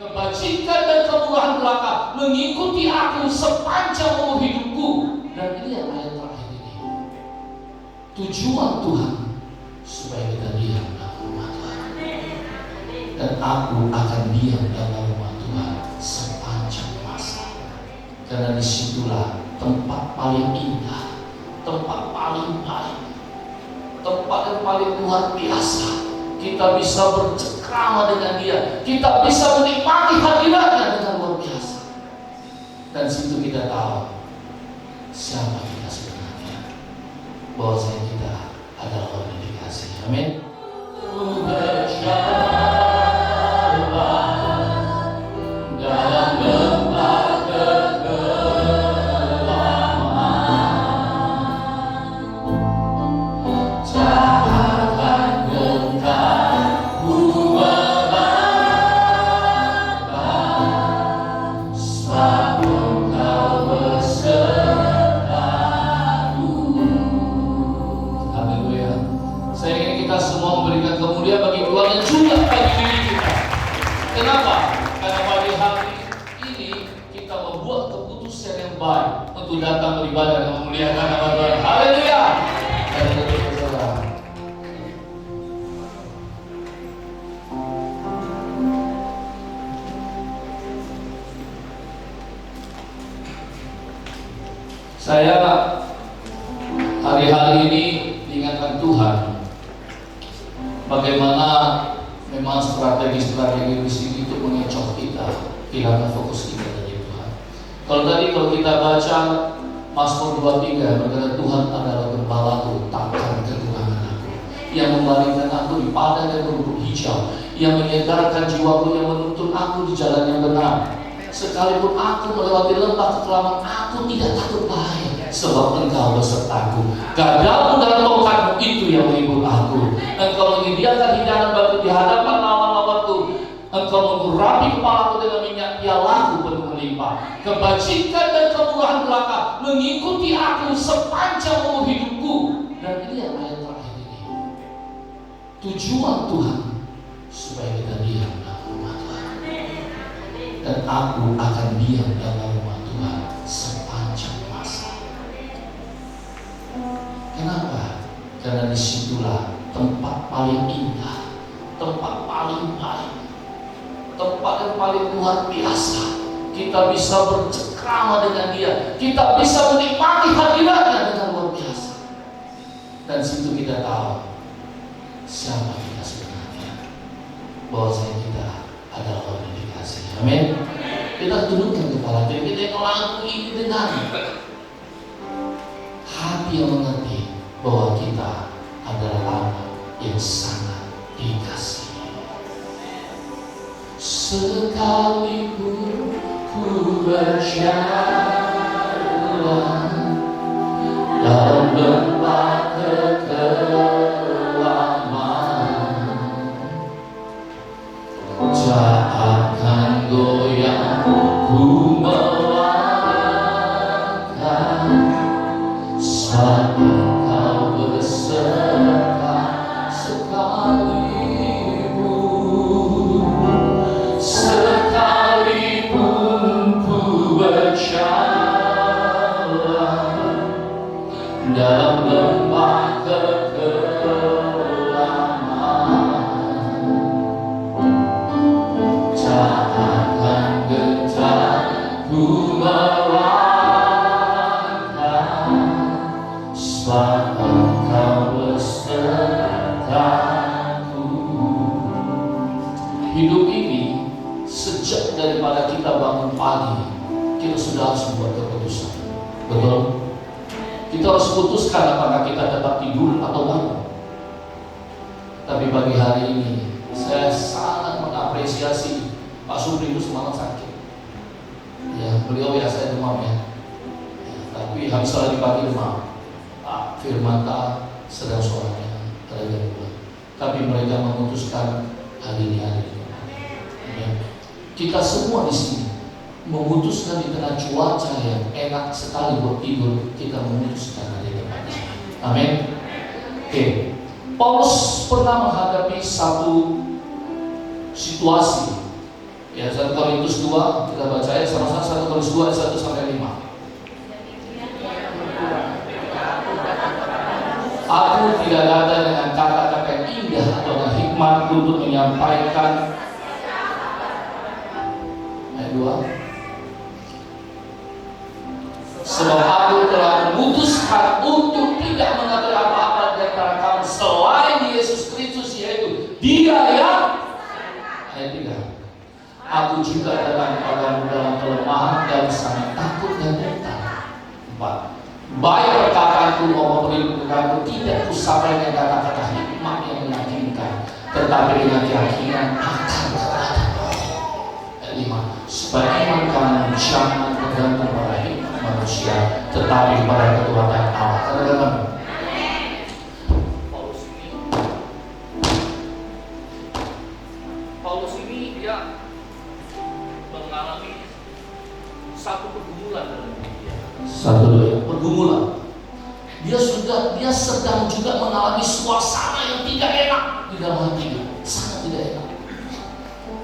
Kebajikan dan kemurahan belaka mengikuti aku sepanjang umur hidupku. Dan ini yang ayat terakhir ini. Tujuan Tuhan supaya kita diam dalam rumah Tuhan. Dan aku akan diam dalam rumah Tuhan sepanjang masa. Karena disitulah tempat paling indah, tempat paling baik, tempat yang paling luar biasa. Kita bisa bercengkrama dengan Dia, kita bisa menikmati hadiratnya dengan luar biasa. Dan situ kita tahu siapa kita sebenarnya, bahwa kita adalah orang yang dikasihi. Amin. Datang beribadah dan memuliakan nama Tuhan. Haleluya. Saya hari-hari ini diingatkan Tuhan bagaimana memang strategi-strategi di sini itu mengecoh kita, hilangkan fokus kita dari Tuhan. Kalau kita baca Mazmur 23 berkata, Tuhan adalah gembalaku, takkan kekurangan aku, yang membaringkan aku di padang dan rumput hijau, yang menyegarkan jiwaku, yang menuntun aku di jalan yang benar. Sekalipun aku melewati lembah kekelaman, aku tidak takut bahaya, sebab Engkau besertaku. Gadamu dan tongkatmu itu yang menghibur aku. Engkau menyediakan hidangan bagi di hadapan lawan-lawanku. Engkau mengurapi kepalaku dengan minyak, pialaku penuh melimpah. Kebajikan dan kemurahan belaka mengikuti aku sepanjang umur hidupku. Dan ini yang ayat terakhir ini. Tujuan Tuhan supaya kita diam dalam rumah Tuhan. Dan aku akan diam dalam rumah Tuhan sepanjang masa. Kenapa? Karena disitulah tempat paling indah, tempat paling baik, tempat yang paling luar biasa. Kita bisa bercengkrama dengan Dia, kita bisa menikmati hadiratnya dengan luar biasa. Dan situ kita tahu siapa kita sebenarnya, bahwa kita adalah orang yang dikasihi. Amin. Kita tundukkan kepala kita yang lagu ini dengan hati yang mengerti bahwa kita adalah anak yang sangat dikasihi. Sekalipun ku berjalan dalam lembah kekelaman, tak akan goyah ku melangkah, saat Engkau beserta sekalipun ku berjalan dalam lembah kekelaman, tak akan gentar ku melangkah, sebab Engkau besertaku. Hidup ini sejak daripada kita bangun pagi, kita sudah harus membuat keputusan. Betul? Kita harus putuskan apakah kita tetap tidur atau bangun. Tapi pagi hari ini saya sangat mengapresiasi Pak Supri itu semalam sakit. Ya, beliau biasanya demam ya. Tapi habis lagi pagi demam. Pak Firmanta sedang suaranya terganggu. Tapi mereka memutuskan hari ini. Ya. Kita semua di sini memutuskan di tengah cuaca yang enak sekali buat tidur, kita memutuskan hari ini. Amin. Oke. Paulus pernah menghadapi satu situasi Ya, 1 Korintus 2, kita baca ya sama-sama. 1 Korintus 2 ayat 1 sampai 5. Aku tidak datang dengan kata-kata yang indah atau hikmat untuk menyampaikan. Ayat 2. Sebab aku telah memutuskan untuk tidak mengatakan apa-apa di antara kamu selain Yesus Kristus, yaitu Dia yang. Ayat 3. Aku juga datang kepadamu dalam kelemahan dan sangat takut dan gentar. 4. Baik perkataanku maupun perilakuku tidak kusampaikan kata-kata hikmat yang meyakinkan, tetapi dengan keyakinan akan kepada Roh. Ayat 5. Supaya iman kamu jangan bergantung pada hikmat manusia, tetapi pada kekuatan Allah. Katakan. Paulus ini dia mengalami satu pergumulan dalam hidupnya. Pergumulan. Dia sedang juga mengalami suasana yang tidak enak di dalam hatinya, sangat tidak enak.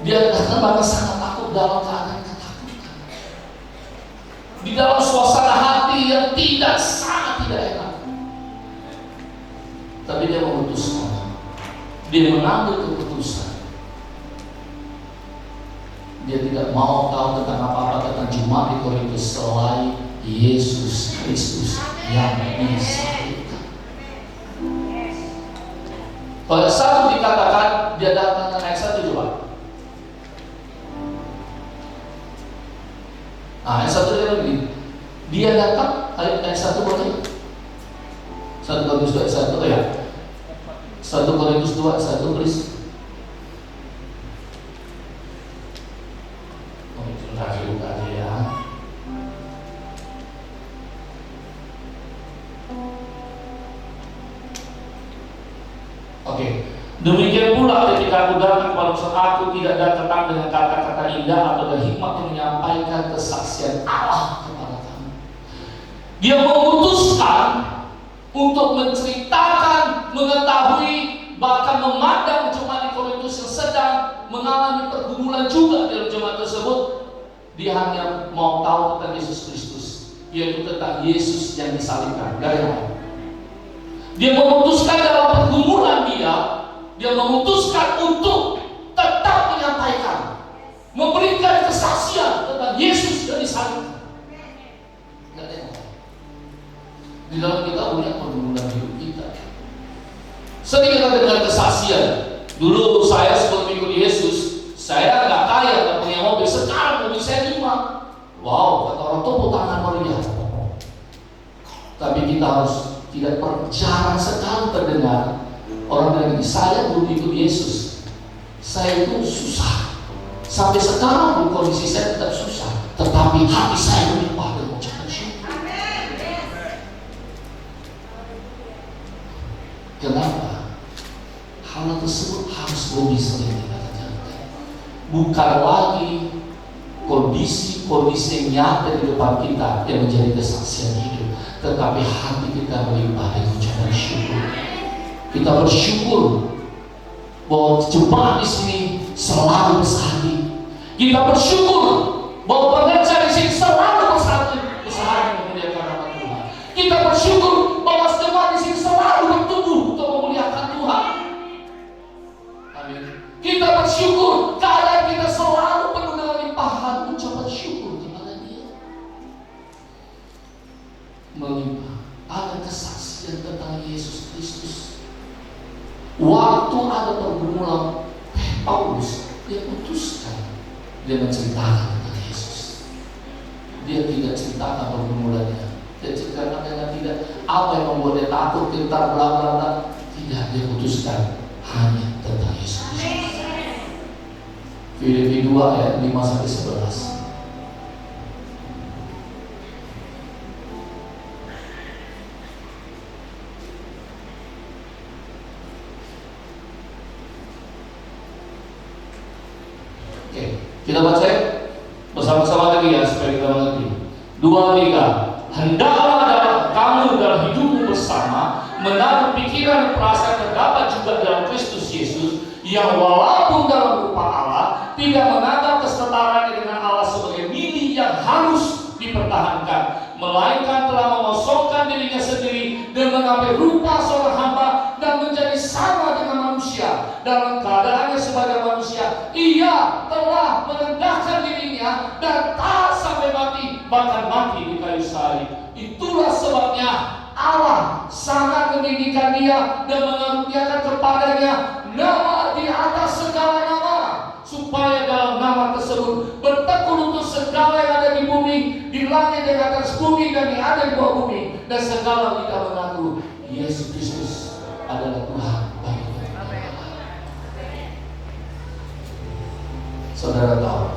Dia bahkan sangat takut dalam keadaan ketakutan. Di dalam suasana hati yang sangat tidak enak. Tapi dia memutuskan. Dia mengambil keputusan. Dia tidak mau tahu tentang apa-apa tentang jemaat di Korintus selain Yesus Kristus yang disalibkan. Kalau satu dikatakan dia datang ke ayat 1 coba. Ayat 1 dia lagi. Dia datang ayat 1 boleh? 1 Korintus 2 ayat 1 ya. 1 Korintus 2 ayat 1 please. Demikian pula ketika aku datang kepada aku tidak datang dengan kata-kata indah atau dengan hikmat yang menyampaikan kesaksian Allah kepada kamu. Dia memutuskan untuk menceritakan, mengetahui, bahkan memandang jemaat di Korintus yang sedang mengalami pergumulan juga dalam jemaat tersebut. Dia hanya mau tahu tentang Yesus Kristus, yaitu tentang Yesus yang disalibkan. Dia memutuskan dalam pergumulan dia memutuskan untuk tetap menyampaikan, memberikan kesaksian tentang Yesus yang disalibkan. Di dalam kita punya pergumulan hidup kita. Sering kita dengar kesaksian. Dulu saya sebelum ikut Yesus, saya nggak kaya, nggak punya mobil. Sekarang mobil saya 5. Wow, kata orang tepuk tangan meriah. Tapi kita harus tidak jarang sekali terdengar orang bilang, saya belum ikut Yesus, saya itu susah. Sampai sekarang kondisi saya tetap susah, tetapi hati saya melimpah dengan ucapan syukur. Kenapa? Hal tersebut harus lebih sering kita kerjakan. Bukan lagi kondisi-kondisi yang nyata di depan kita yang menjadi kesaksian hidup, tetapi hati kita melimpah dengan ucapan syukur. Kita bersyukur bahwa jemaat di sini selalu bersahadi. Kita bersyukur bahwa pengajar di sini selalu bersahadi memuliakan nama Tuhan. Kita bersyukur bahwa jemaat di sini selalu bertumbuh untuk memuliakan Tuhan. Amin. Kita bersyukur keadaan kita selalu penuh dengan limpahan ucapan syukur kepada Dia. Melimpah ada kesaksian tentang Yesus Kristus. Waktu ada pergumulan, Paulus dia putuskan, dia menceritakan tentang Yesus. Dia tidak ceritakan pergumulannya, dia ceritakan dengan tidak apa yang membuat dia takut, gentar, bla bla bla. Tidak, dia putuskan hanya tentang Yesus. Filipi 2 ayat 5 sampai 11. Kita baca bersama-sama lagi ya supaya kita mengerti. 2, 3. Hendaklah kamu dalam hidupmu bersama menaruh pikiran dan perasaan terdapat juga dalam Kristus Yesus, yang walaupun dalam rupa Allah tidak menganggap kesetaraan melainkan telah mengosongkan dirinya sendiri dan mengambil rupa seorang hamba dan menjadi sama dengan manusia. Dalam keadaannya sebagai manusia, ia telah merendahkan dirinya dan taat sampai mati, bahkan mati di kayu salib. Itulah sebabnya Allah sangat meninggikan dia dan mengaruniakan kepadanya nama di atas segala nama, supaya dalam nama tersebut bertekun untuk segala yang ada di bumi, di langit dan atas bumi dan yang ada di bawah bumi, dan segala lidah mengaku Yesus Kristus adalah Tuhan bagi kita. Saudara tahu,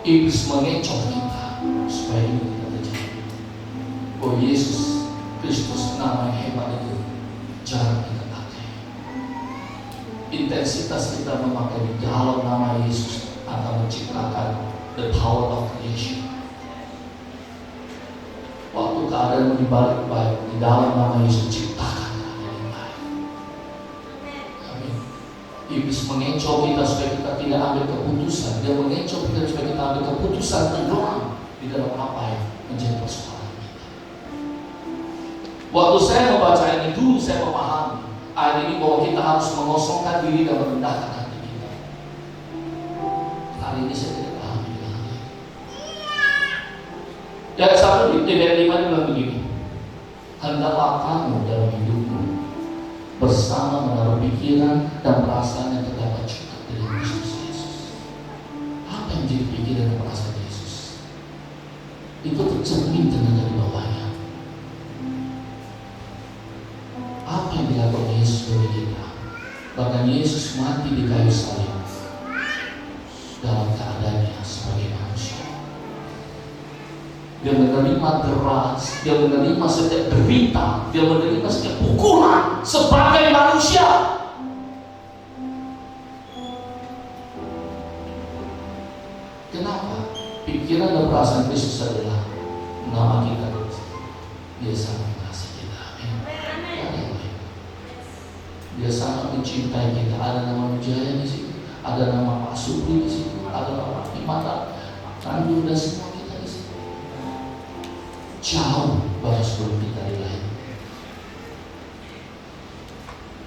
iblis mengecoh kita supaya ini tidak terjadi. Oh, Yesus Kristus nama yang hebat itu jarang kita pakai. Intensitas kita memakai di dalam nama Yesus akan menciptakan the power of creation. Waktu keadaan dibalik baik, di dalam nama Yesus ciptakan keadaan yang baik. Amin. Iblis mengecoh kita supaya kita tidak ambil keputusan. Dia mengecoh kita supaya kita ambil keputusan tenggelam di dalam apa yang menjadi persoalan. Waktu saya membaca ini dulu, saya memahami ayat ini bahwa kita harus mengosongkan diri dan merendahkan hati kita. Hari ini saya tidak pahami dengan hal ini. Ya, satu di ayat 5 bilang begini, hendaklah kamu dalam hidupmu bersama menaruh pikiran dan perasaan yang terdapat juga dari Kristus Yesus. Apa yang menjadi pikiran dan perasaan Yesus? Itu tercermin dari bawahnya. Apa yang dilakukan Yesus bagi kita? Bahkan Yesus mati di kayu salib dalam keadaannya sebagai manusia. Dia menerima deras, dia menerima setiap derita, dia menerima setiap pukulan sebagai manusia. Kenapa? Pikiran dan perasaan Kristus adalah nama kita. Dia sangat mengasihi kita. Amin. Dia sangat mencintai kita. Ada nama Wijaya di situ, ada nama Pak Supri di situ, ada nama Pak Imata, Tandu dan semua kita di situ. Jauh bahkan sebelum kita dilahirkan.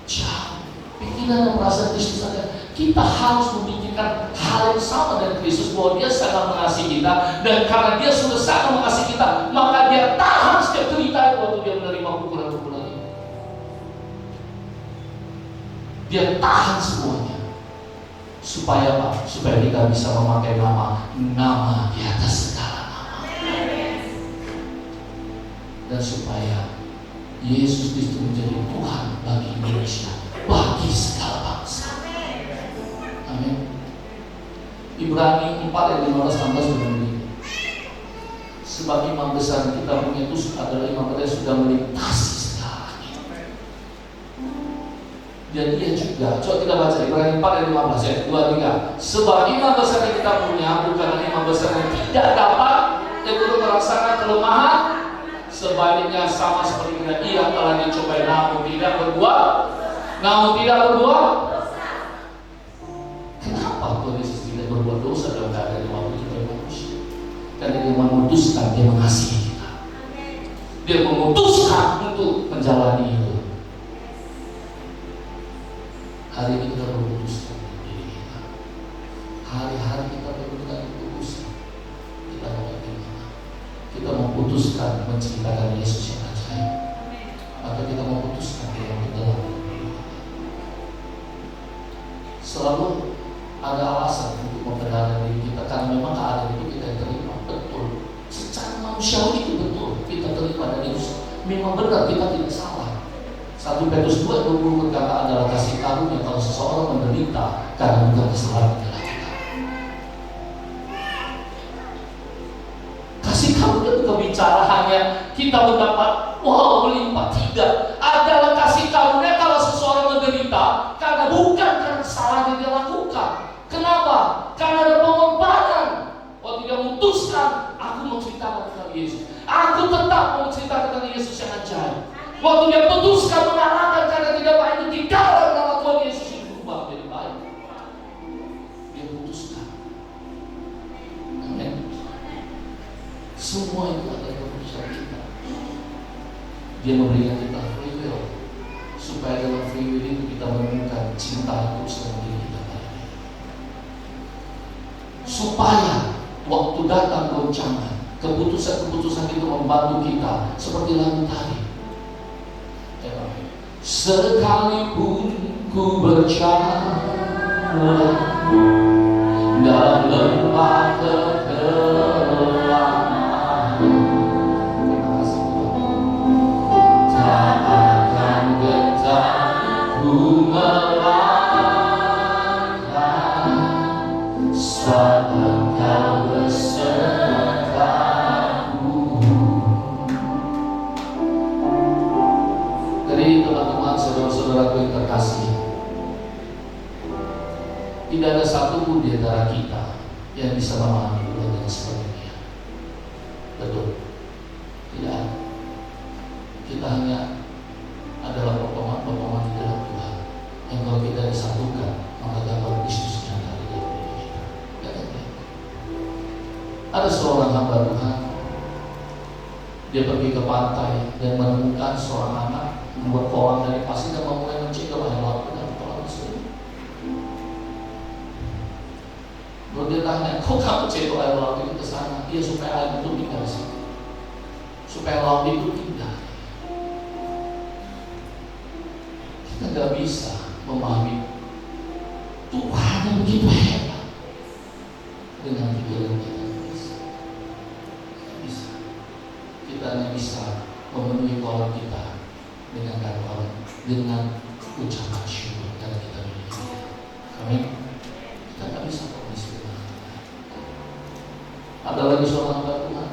Jauh. Pikiran dan perasaan Kristus ada. Kita harus memikirkan hal yang sama dengan Kristus, bahwa Dia sangat mengasihi kita, dan karena Dia sudah sangat mengasihi kita, maka Dia tahan setiap cerita waktu Dia menerima pukulan-pukulan itu. Dia tahan semuanya. Supaya apa? Supaya kita bisa memakai nama di atas segala nama. Dan supaya Yesus Kristus menjadi Tuhan bagi Indonesia, bagi segala bangsa. Amin. Ibrani 4 ayat 15-16 begini. Sebab imam besar kita punya itu adalah imam besar yang sudah melintasi segala langit. Dan dia juga, coba kita baca Ibrani 4 ayat 15 ayat 2-3. Sebab imam besar yang kita punya bukanlah imam besar yang tidak dapat untuk merasakan kelemahan, sebaliknya sama seperti kita, ia telah dicobai namun tidak berbuat. Kenapa Tuhan Yesus tidak berbuat dosa dalam keadaan waktu kita manusia? Karena Dia memutuskan, Dia mengasihi kita. Dia memutuskan untuk menjalani itu. Hari ini kita memutuskan diri kita. Hari-hari kita memutuskan keputusan. Kita mau bagaimana? Kita memutuskan menceritakan Yesus yang ajaib, atau kita memutuskan kita tenggelam. Selalu ada alasan untuk membenarkan diri kita, karena memang keadaan itu kita terima betul. Secara manusiawi itu betul kita terima, dan itu memang benar, kita tidak salah. 1 Petrus 2:20 berkata adalah kasih karunia kalau seseorang menderita karena bukan kesalahan kita lakukan. Kasih karunia bukan bicara hanya kita mendapat melimpah, tidak. Adalah kasih karunia kalau seseorang menderita karena bukan karena kesalahan yang dia lakukan. Kenapa? Karena ada pengorbanan. Waktu dia memutuskan, aku mau ceritakan tentang Yesus, aku tetap mau ceritakan tentang Yesus yang ajaib. Waktu dia putuskan mengalahkan karena tidak baik itu, di dalam nama Tuhan Yesus itu berubah menjadi baik. Dia putuskan. Amin. Semua itu ada keputusan kita. Dia memberikan kita free will, supaya dalam free will itu kita menemukan cinta itu selama diri kita. Supaya waktu datang goncangan, keputusan-keputusan itu membantu kita seperti lagu tadi. Sekalipun ku berjalan dalam lembah kegelapan, tak akan gentar ku melangkah saat Engkau besertaku. Jadi teman-teman, saudara-saudaraku yang terkasih, tidak ada satupun di antara kita yang bisa memahami Tuhan dengan sepenuhnya. Betul? Tidak ada. Kita hanya adalah potongan-potongan di dalam Tuhan yang kalau kita disatukan, maka gambar Kristus nyata di dalam diri kita. Ada seorang hamba Tuhan, dia pergi ke pantai dan menemukan seorang anak membuat kolam dari pasir dan memulai mencegah air laut dengan kolam tersebut. Lalu dia tanya, kok kamu cegah air laut itu ke sana? Iya, supaya air itu tinggal di sini, supaya laut itu tinggal. Kita nggak bisa memahami Tuhan yang begitu hebat dengan pikiran kita. Bisa. Kita hanya bisa memenuhi kolam kita dengan kata, dengan ucapan syukur karena kita memiliki Dia. Amin. Kita nggak bisa komisi dengan Tuhan. Ada lagi seorang hamba Tuhan,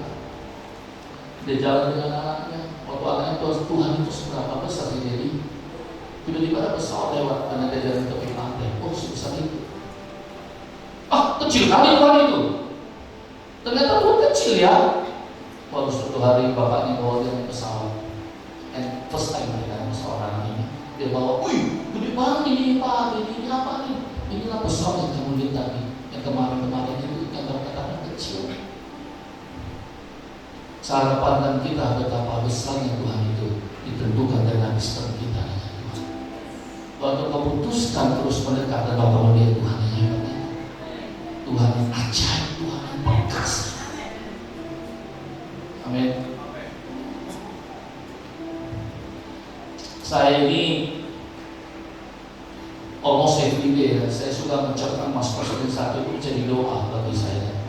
dia jalan dengan anaknya. Waktu anaknya Tuhan itu seberapa besar sih jadi? Tiba-tiba ada pesawat lewat karena dia jalan ke pantai. Oh, sebesar itu. Ah, kecil kali Tuhan itu. Ternyata Tuhan kecil ya. Waktu suatu hari bapaknya bawa dia naik pesawat. And first time dia naik pesawat anak ini. Dia bawa, wih, gede banget ini Pak. Ini apa nih? Inilah pesawat yang kamu lihat tadi. Yang kemarin-kemarin itu yang kata-kata kecil. Cara pandang kita betapa besarnya Tuhan itu ditentukan dengan sistem kita dengan Tuhan. Waktu kau putuskan terus mendekat dan kau melihat Tuhan yang hebat, Tuhan yang ajaib, Tuhan yang perkasa. Amin. Saya ini almost every day, saya suka mengucapkan Mas Presiden satu itu jadi doa bagi saya.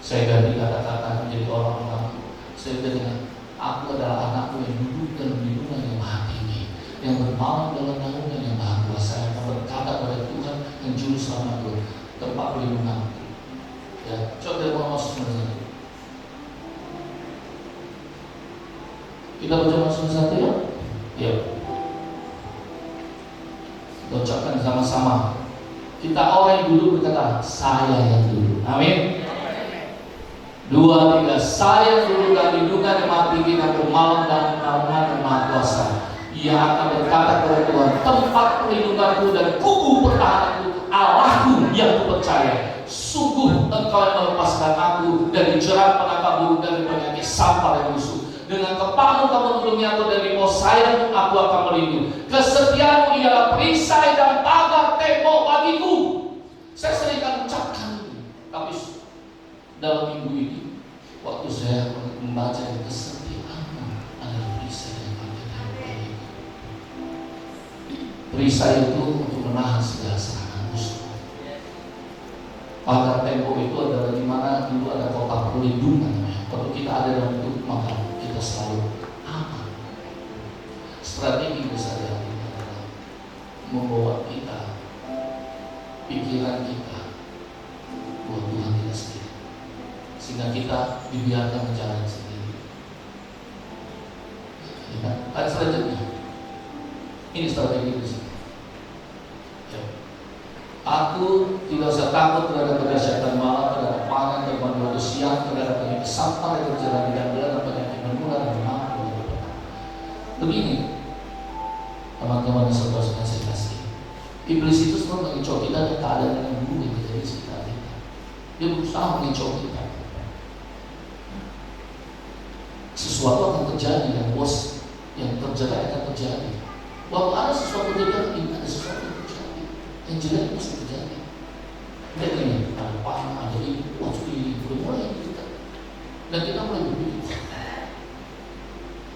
Saya ganti kata-kata menjadi orang-orang. Saya dengan aku adalah anakku yang duduk dalam lindungan yang maha tinggi, yang bermalam dalam naungan yang maha kuasa, yang berkata pada Tuhan yang juru selamatku, tempat perlindungan. Ya, coba kita mau masuk sebenarnya. Kita baca masuk satu ya. Yuk. Kita ucapkan sama-sama. Kita orang yang dulu berkata, saya yang dulu. Amin. 2, 3. Saya dulu dan lindungan yang maha tinggi dan bermalam dan naungan yang maha kuasa. Ia akan berkata kepada Tuhan, tempat perlindunganku dan kubu pertahananku, Allahku yang kupercaya. Sungguh Engkau yang melepaskan aku dari jerat penangkap burung, dari penyakit sampar yang musuh. Dengan kepala kamu melindungi aku, dari bawah sayapmu aku akan melindungi. Kesetiaanmu ialah perisai dan pagar tembok bagiku. Saya sering akan ucapkan ini, tapi dalam minggu ini waktu saya membaca kesetiaanmu adalah perisai dan pagar tembok bagiku. Perisai itu untuk menahan segala serangan musuh. Pagar tembok itu adalah di mana dulu ada kotak perlindungan. Kalau kita ada dalam itu, maka kita selalu aman. Strategi besar yang ini adalah membawa kita, pikiran kita, buat Tuhan kita sendiri, sehingga kita dibiarkan berjalan sendiri. Ayat selanjutnya, ini strategi besar. Aku tidak usah takut terhadap kedahsyatan malam, terhadap pangan terbang di waktu siang, terhadap penyakit sampar yang berjalan di dalam penyakit menular dan mampu. Begini, teman-teman dan saudara-saudara saya kasih, iblis itu selalu mengecoh kita dengan keadaan yang buruk yang terjadi di sekitar kita. Dia berusaha mengecoh kita. sesuatu akan terjadi yang bos yang terjadi akan terjadi. Waktu ada sesuatu terjadi, ada sesuatu yang terjadi. Yang jelek pasti terjadi. Dan ini ada panah, ada ini, waktu ini udah mulai kita. Dan kita mulai berpikir.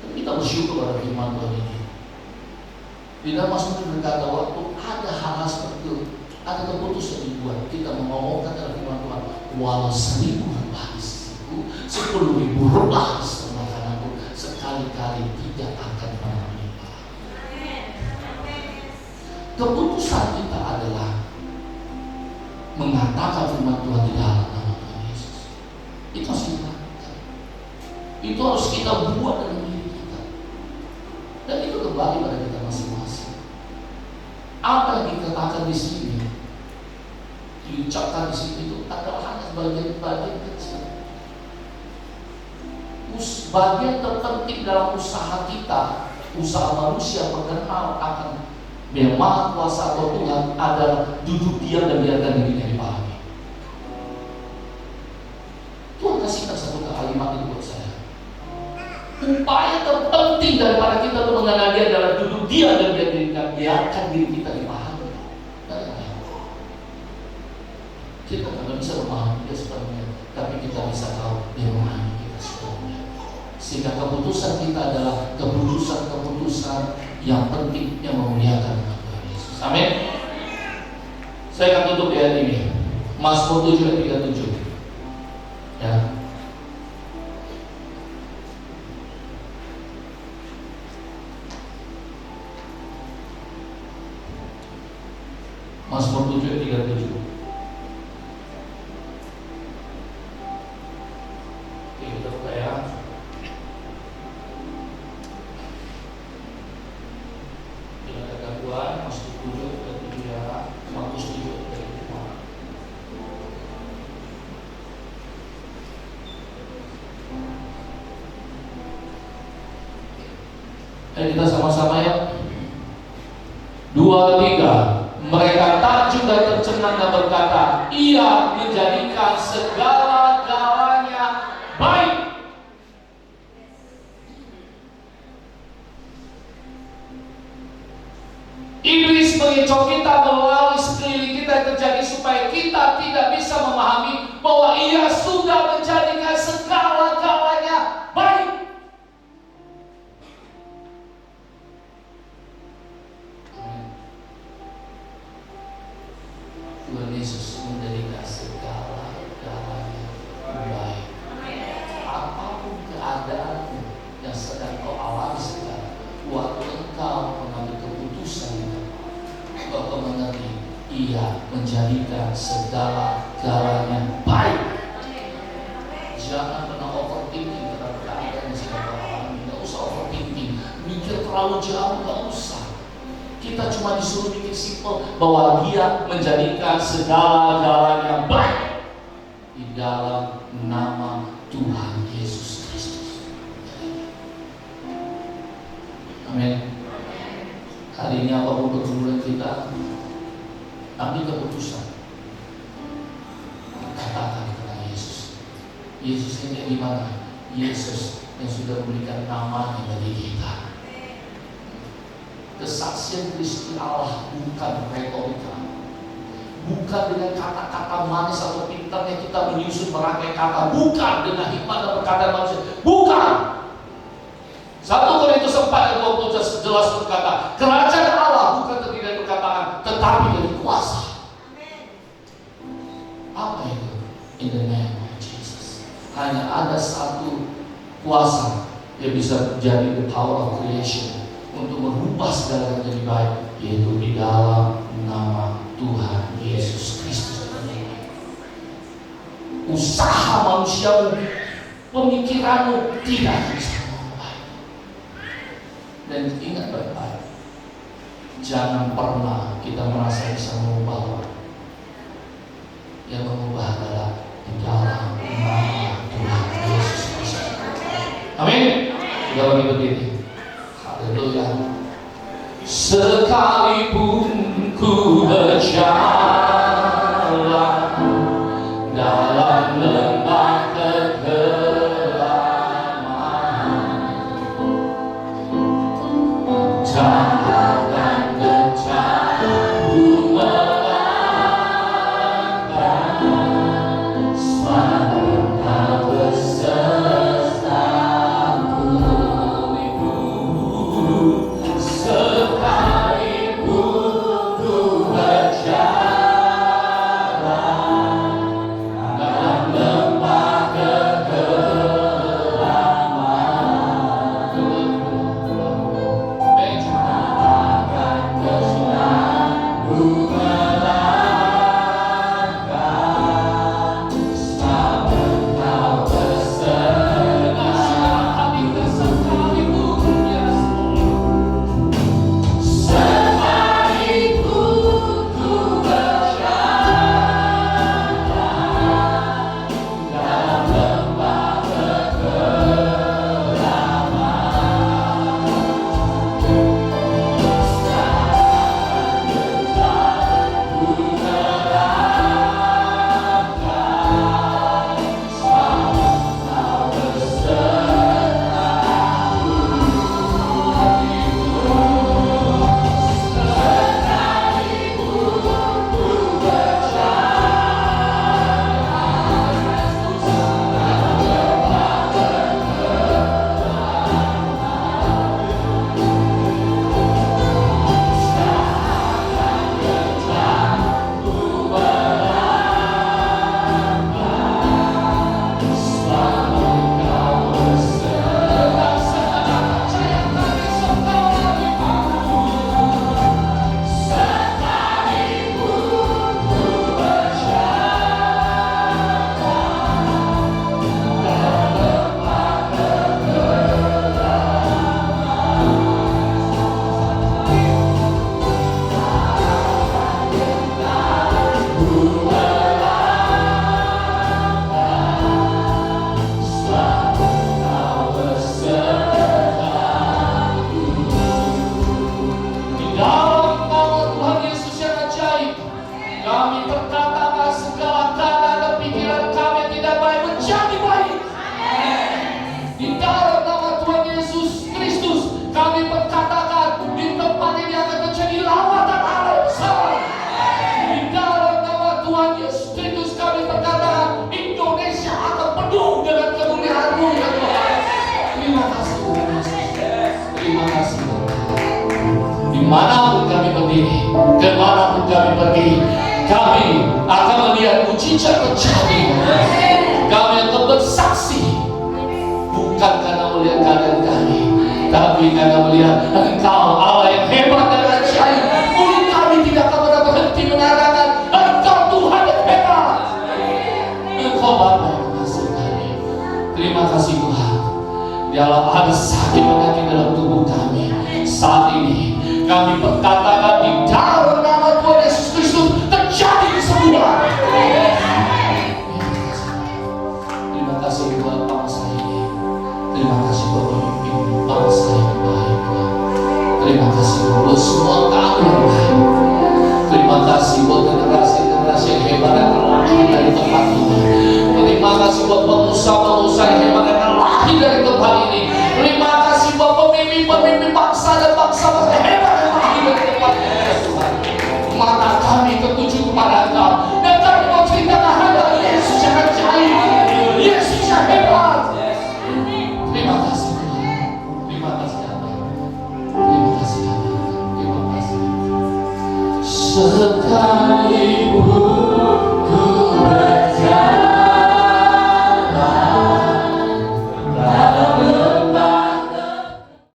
Dan kita bersyukur pada firman Tuhan ini. Di dalam Mazmur berkata waktu ada hal-hal seperti itu, ada keputusan dibuat, kita mengomongkan dalam firman Tuhan, walau 1000 rebah di sisiku, 10.000 rebah di sebelah kananku, sekali-kali tidak akan pernah menimpa. Keputusan kita adalah mengatakan firman Tuhan di dalam nama Tuhan Yesus. Itu harus kita lakukan. Itu harus kita buat dalam diri kita. Dan itu kembali pada kita masing-masing. Apa yang dikatakan di sini, diucapkan di sini itu adalah hanya bagian-bagian kecil. Bagian terpenting dalam usaha kita, usaha manusia mengenal akan yang Maha Kuasa atau Tuhan adalah duduk diam dan biarkan dirinya dipahami. Tuhan kasihkan satu kalimat itu buat saya. Upaya terpenting daripada kita untuk mengenal Dia adalah duduk diam dan biarkan diri kita dipahami. Kita tidak bisa memahami Dia sepenuhnya, tapi kita bisa tahu Dia memahami kita sepenuhnya. Sehingga keputusan kita adalah keputusan yang penting yang memuliakan nama Tuhan Yesus. Amin. Saya akan tutup di ayat ini. Mazmur 7 ayat 37. Ya. Mazmur 7 ayat 37. Oke, kita buka ya. Masuk 7 ayat 7 ya. Markus 7 ayat 5. Kita sama-sama ya. 2, 3. Mereka takjub dan tercengang dan berkata, Ia menjadikan segala-galanya baik. Iblis mengecoh kita melalui sekeliling kita yang terjadi supaya kita tidak bisa memahami bahwa Ia sudah menjadikan segala-galanya baik. Tuhan Yesus menjadikan segala-galanya baik. Apapun keadaanmu yang sedang kau alami sekarang, waktu engkau mengambil keputusan kau mengerti, Ia menjadikan segala-galanya baik. Jangan pernah overthinking terhadap keadaan yang sedang kau alami. Tidak usah overthinking, mikir terlalu jauh, tidak usah. Kita cuma disuruh mikir simpel bahwa Dia menjadikan segala-galanya baik di dalam nama Tuhan Yesus Kristus. Amin. Hari ini apapun pergumulan kita, ambil keputusan. Katakan kepada Yesus. Yesus ini di mana? Yesus yang sudah memberikan namanya bagi kita. Kesaksian Kristus Allah bukan retorika, bukan dengan kata-kata manis atau pintarnya kita menyusun merangkai kata, bukan dengan hikmat dan perkataan manusia, bukan. 1 Korintus 4 ayat 20 jelas berkata, kerajaan Allah bukan terdiri dari perkataan, tetapi dari kuasa. Apa itu? In the name of Jesus. Hanya ada satu kuasa yang bisa menjadi the power of creation untuk merubah segala menjadi baik, yaitu di dalam nama Tuhan Yesus Kristus. Usaha manusiamu, pemikiranmu tidak bisa. Dan ingat baik-baik, jangan pernah kita merasa bisa mengubah orang. Yang mengubah adalah di dalam nama Tuhan Yesus Kristus. Amin. Kita bagi berdiri. Haleluya. Sekalipun ku berjalan dalam lembah kegelapan, Dimanapun kami berdiri, kemanapun kami pergi, kami akan melihat mujizat terjadi. Kami akan bersaksi, bukan karena melihat keadaan kami, tapi karena melihat Engkau Allah yang hebat dan ajaib. Mulut kami tidak akan pernah berhenti menarakan Engkau Tuhan yang hebat. Engkau Bapa yang mengasihi kami. Terima kasih Tuhan. Dialah ada sakit penyakit dalam tubuh kami saat ini, kami berkatakan di dalam nama Tuhan Yesus Kristus terjadi kesembuhan. Terima kasih buat bangsa ini. Terima kasih buat pemimpin bangsa yang baik Tuhan. Terima kasih buat semua kami yang baik. Terima kasih buat generasi-generasi yang hebat yang terlahir dari tempat ini. Terima kasih buat pengusaha-pengusaha yang hebat yang terlahir dari tempat ini. Terima kasih buat pemimpin-pemimpin bangsa dan bangsa-bangsa hebat yang terlahir dari tempat ini. Mata kami tertuju kepada Engkau, dan kami mau ceritakan hadirat Yesus yang ajaib, Yesus yang hebat. Terima kasih Tuhan. Terima kasih Allah. Terima kasih Allah. Terima kasih. Sekalipun